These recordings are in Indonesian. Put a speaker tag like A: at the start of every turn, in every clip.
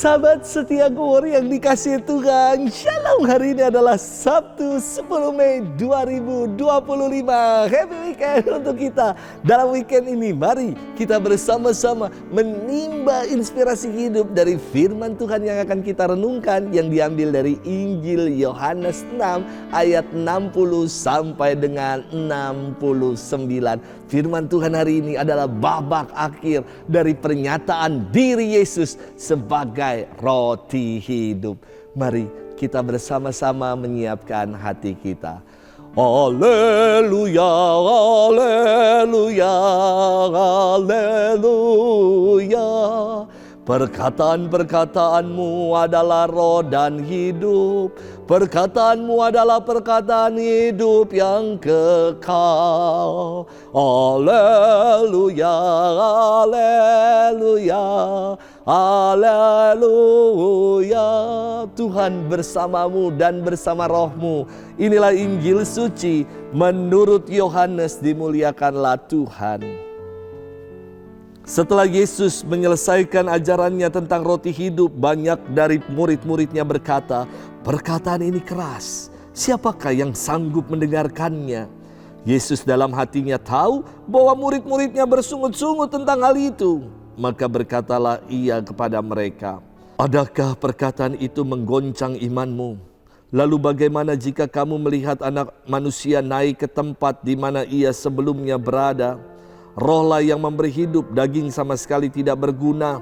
A: Sahabat setia Glory yang dikasihi Tuhan, Shalom. Hari ini adalah Sabtu 10 Mei 2025. Happy weekend untuk kita. Dalam weekend ini mari kita bersama-sama menimba inspirasi hidup dari firman Tuhan yang akan kita renungkan, yang diambil dari Injil Yohanes 6 ayat 60 sampai dengan 69. Firman Tuhan hari ini adalah babak akhir dari pernyataan diri Yesus sebagai roti hidup. Mari kita bersama-sama menyiapkan hati kita. Haleluya, haleluya, haleluya. Perkataan-perkataanmu adalah roh dan hidup. Perkataanmu adalah perkataan hidup yang kekal. Haleluya, haleluya, haleluya. Tuhan bersamamu dan bersama rohmu. Inilah Injil suci menurut Yohanes. Dimuliakanlah Tuhan. Setelah Yesus menyelesaikan ajarannya tentang roti hidup, banyak dari murid-muridnya berkata, perkataan ini keras, siapakah yang sanggup mendengarkannya? Yesus dalam hatinya tahu bahwa murid-muridnya bersungut-sungut tentang hal itu. Maka berkatalah ia kepada mereka, adakah perkataan itu menggoncang imanmu? Lalu bagaimana jika kamu melihat anak manusia naik ke tempat di mana ia sebelumnya berada? Rohlah yang memberi hidup, daging sama sekali tidak berguna.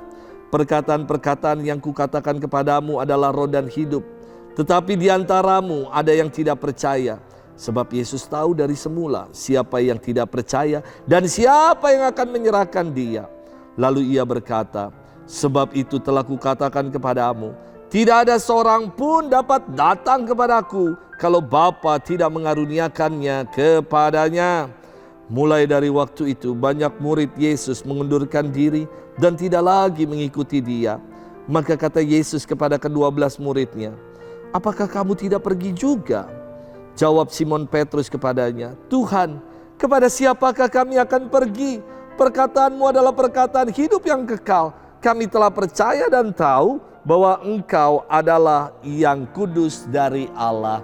A: Perkataan-perkataan yang kukatakan kepadamu adalah roh dan hidup. Tetapi di antaramu ada yang tidak percaya. Sebab Yesus tahu dari semula siapa yang tidak percaya dan siapa yang akan menyerahkan dia. Lalu ia berkata, sebab itu telah kukatakan kepadamu, tidak ada seorang pun dapat datang kepadaku kalau Bapa tidak mengaruniakannya kepadanya. Mulai dari waktu itu banyak murid Yesus mengundurkan diri dan tidak lagi mengikuti dia. Maka kata Yesus kepada ke-12 muridnya, apakah kamu tidak pergi juga? Jawab Simon Petrus kepadanya, Tuhan, kepada siapakah kami akan pergi? Perkataanmu adalah perkataan hidup yang kekal. Kami telah percaya dan tahu bahwa Engkau adalah yang kudus dari Allah.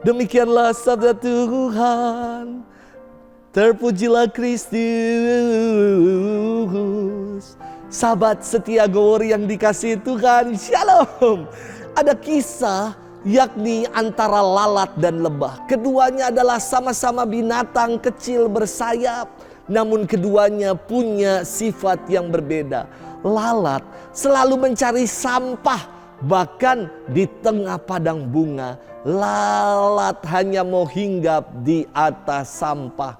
A: Demikianlah sabda Tuhan. Terpujilah Kristus. Sahabat setia Glory yang dikasihi Tuhan, Shalom. Ada kisah yakni antara lalat dan lebah. Keduanya adalah sama-sama binatang kecil bersayap, namun keduanya punya sifat yang berbeda. Lalat selalu mencari sampah, bahkan di tengah padang bunga. Lalat hanya mau hinggap di atas sampah.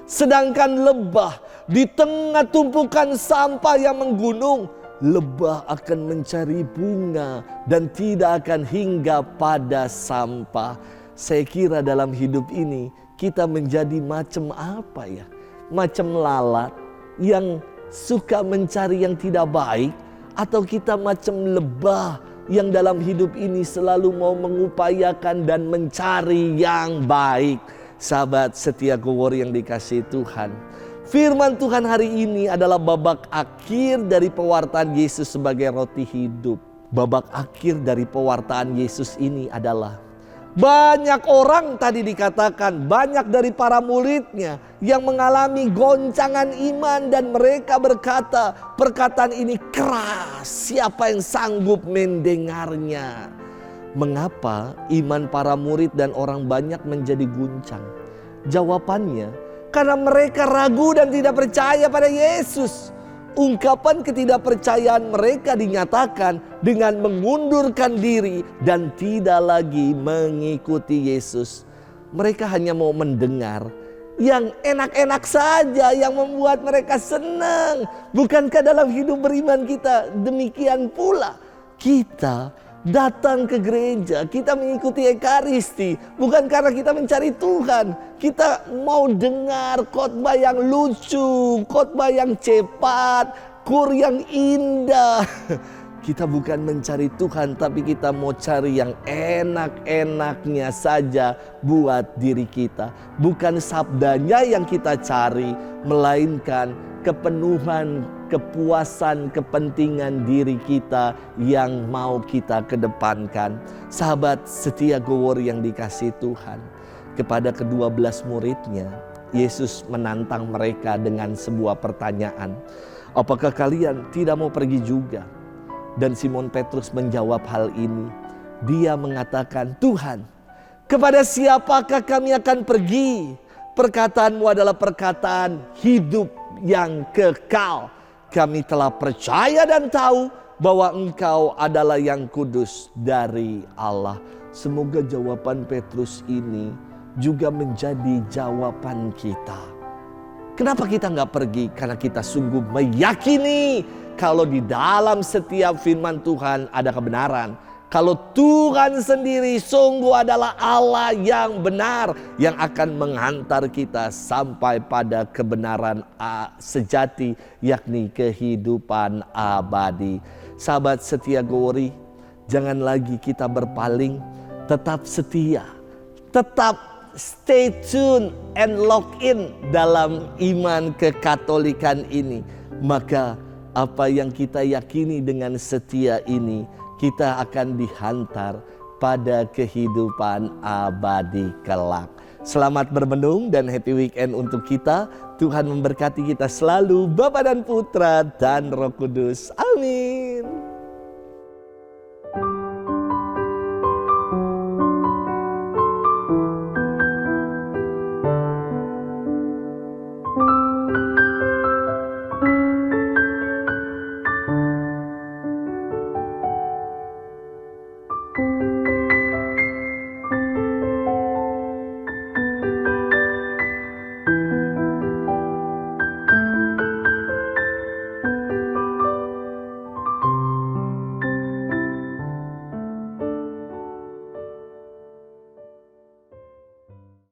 A: Sedangkan lebah di tengah tumpukan sampah yang menggunung, lebah akan mencari bunga dan tidak akan hinggap pada sampah. Saya kira dalam hidup ini kita menjadi macam apa ya? Macam lalat yang suka mencari yang tidak baik, atau kita macam lebah yang dalam hidup ini selalu mau mengupayakan dan mencari yang baik. Sahabat setia Glory yang dikasihi Tuhan, firman Tuhan hari ini adalah babak akhir dari pewartaan Yesus sebagai roti hidup. Babak akhir dari pewartaan Yesus ini adalah banyak orang, tadi dikatakan banyak dari para muridnya yang mengalami goncangan iman dan mereka berkata, perkataan ini keras, siapa yang sanggup mendengarnya? Mengapa iman para murid dan orang banyak menjadi guncang? Jawabannya, karena mereka ragu dan tidak percaya pada Yesus. Ungkapan ketidakpercayaan mereka dinyatakan dengan mengundurkan diri dan tidak lagi mengikuti Yesus. Mereka hanya mau mendengar yang enak-enak saja, yang membuat mereka senang. Bukankah dalam hidup beriman kita demikian pula? Kita datang ke gereja, kita mengikuti Ekaristi bukan karena kita mencari Tuhan. Kita mau dengar khotbah yang lucu, khotbah yang cepat, kur yang indah. Kita bukan mencari Tuhan, tapi kita mau cari yang enak-enaknya saja buat diri kita. Bukan sabdanya yang kita cari, melainkan kepenuhan, kepuasan, kepentingan diri kita yang mau kita kedepankan. Sahabat setia Gowor yang dikasihi Tuhan, kepada ke-12 muridnya, Yesus menantang mereka dengan sebuah pertanyaan. Apakah kalian tidak mau pergi juga? Dan Simon Petrus menjawab hal ini. Dia mengatakan, Tuhan, kepada siapakah kami akan pergi? Perkataanmu adalah perkataan hidup yang kekal. Kami telah percaya dan tahu bahwa Engkau adalah yang kudus dari Allah. Semoga jawaban Petrus ini juga menjadi jawaban kita. Kenapa kita nggak pergi? Karena kita sungguh meyakini kalau di dalam setiap firman Tuhan ada kebenaran. Kalau Tuhan sendiri sungguh adalah Allah yang benar, yang akan menghantar kita sampai pada kebenaran sejati, yakni kehidupan abadi. Sahabat setia Gowori, jangan lagi kita berpaling, tetap setia, tetap stay tune and lock in dalam iman kekatolikan ini. Maka apa yang kita yakini dengan setia ini, kita akan dihantar pada kehidupan abadi kelak. Selamat bermenung dan happy weekend untuk kita. Tuhan memberkati kita selalu, Bapa dan Putra dan Roh Kudus. Amin.